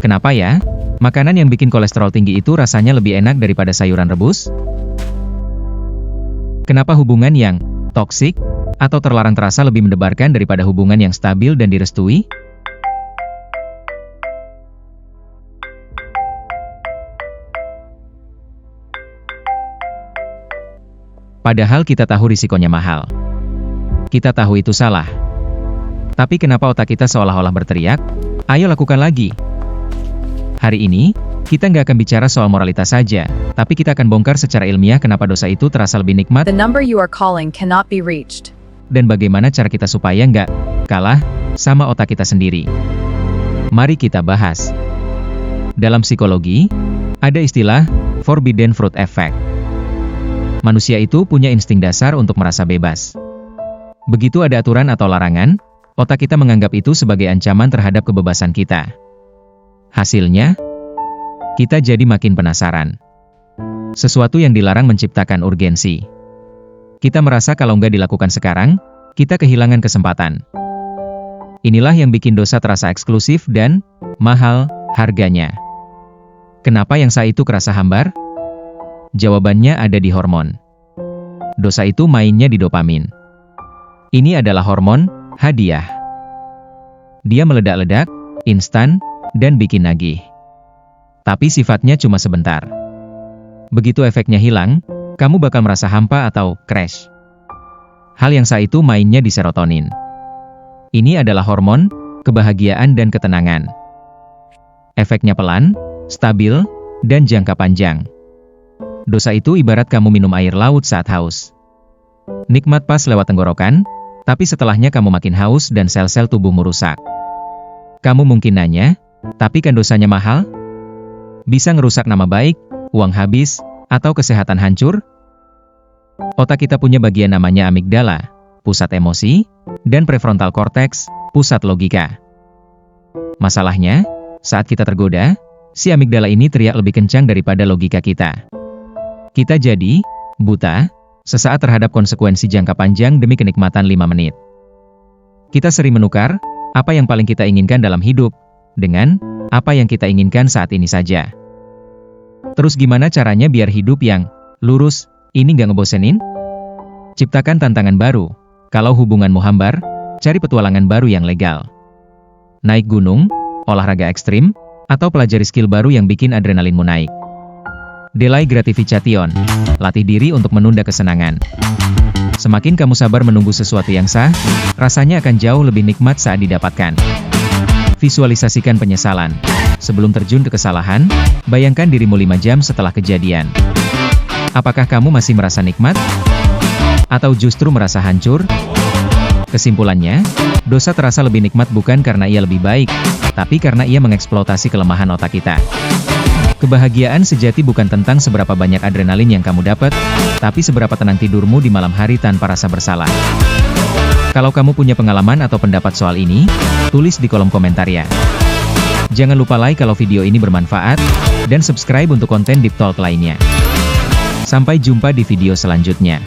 Kenapa ya? Makanan yang bikin kolesterol tinggi itu rasanya lebih enak daripada sayuran rebus? Kenapa hubungan yang toksik atau terlarang terasa lebih mendebarkan daripada hubungan yang stabil dan direstui? Padahal kita tahu risikonya mahal. Kita tahu itu salah. Tapi kenapa otak kita seolah-olah berteriak, ayo lakukan lagi. Hari ini, kita nggak akan bicara soal moralitas saja, tapi kita akan bongkar secara ilmiah kenapa dosa itu terasa lebih nikmat, The number you are calling cannot be reached. dan bagaimana cara kita supaya nggak kalah sama otak kita sendiri. Mari kita bahas. Dalam psikologi, ada istilah forbidden fruit effect. Manusia itu punya insting dasar untuk merasa bebas. Begitu ada aturan atau larangan, otak kita menganggap itu sebagai ancaman terhadap kebebasan kita. Hasilnya, kita jadi makin penasaran. Sesuatu yang dilarang menciptakan urgensi. Kita merasa kalau nggak dilakukan sekarang, kita kehilangan kesempatan. Inilah yang bikin dosa terasa eksklusif dan mahal harganya. Kenapa yang sah itu kerasa hambar? Jawabannya ada di hormon. Dosa itu mainnya di dopamin. Ini adalah hormon hadiah. Dia meledak-ledak, instan, dan bikin nagih. Tapi sifatnya cuma sebentar. Begitu efeknya hilang, kamu bakal merasa hampa atau crash. Hal yang sah itu mainnya di serotonin. Ini adalah hormon kebahagiaan dan ketenangan. Efeknya pelan, stabil, dan jangka panjang. Dosa itu ibarat kamu minum air laut saat haus. Nikmat pas lewat tenggorokan, tapi setelahnya kamu makin haus dan sel-sel tubuhmu rusak. Kamu mungkin nanya, tapi kan dosanya mahal? Bisa ngerusak nama baik, uang habis, atau kesehatan hancur? Otak kita punya bagian namanya amigdala, pusat emosi, dan prefrontal cortex, pusat logika. Masalahnya, saat kita tergoda, si amigdala ini teriak lebih kencang daripada logika kita. Kita jadi buta sesaat terhadap konsekuensi jangka panjang demi kenikmatan 5 menit. Kita sering menukar apa yang paling kita inginkan dalam hidup dengan apa yang kita inginkan saat ini saja. Terus gimana caranya biar hidup yang lurus ini nggak ngebosenin? Ciptakan tantangan baru. Kalau hubunganmu hambar, cari petualangan baru yang legal. Naik gunung, olahraga ekstrim, atau pelajari skill baru yang bikin adrenalinmu naik. Delay gratification, latih diri untuk menunda kesenangan. Semakin kamu sabar menunggu sesuatu yang sah, rasanya akan jauh lebih nikmat saat didapatkan. Visualisasikan penyesalan. Sebelum terjun ke kesalahan, bayangkan dirimu 5 jam setelah kejadian. Apakah kamu masih merasa nikmat? Atau justru merasa hancur? Kesimpulannya, dosa terasa lebih nikmat bukan karena ia lebih baik, tapi karena ia mengeksploitasi kelemahan otak kita. Kebahagiaan sejati bukan tentang seberapa banyak adrenalin yang kamu dapat, tapi seberapa tenang tidurmu di malam hari tanpa rasa bersalah. Kalau kamu punya pengalaman atau pendapat soal ini, tulis di kolom komentar ya. Jangan lupa like kalau video ini bermanfaat, dan subscribe untuk konten Deep Talk lainnya. Sampai jumpa di video selanjutnya.